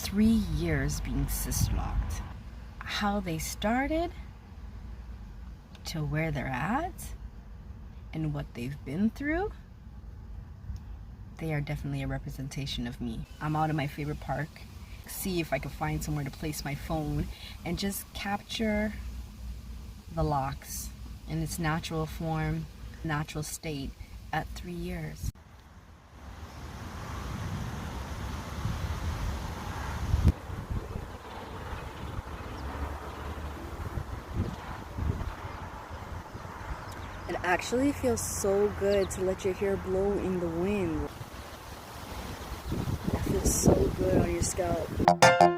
3 years being sister-locked. How they started to where they're at and what they've been through, they are definitely a representation of me. I'm out in my favorite park, see if I can find somewhere to place my phone and just capture the locks in its natural form, natural state at 3 years. It actually feels so good to let your hair blow in the wind. It feels so good on your scalp.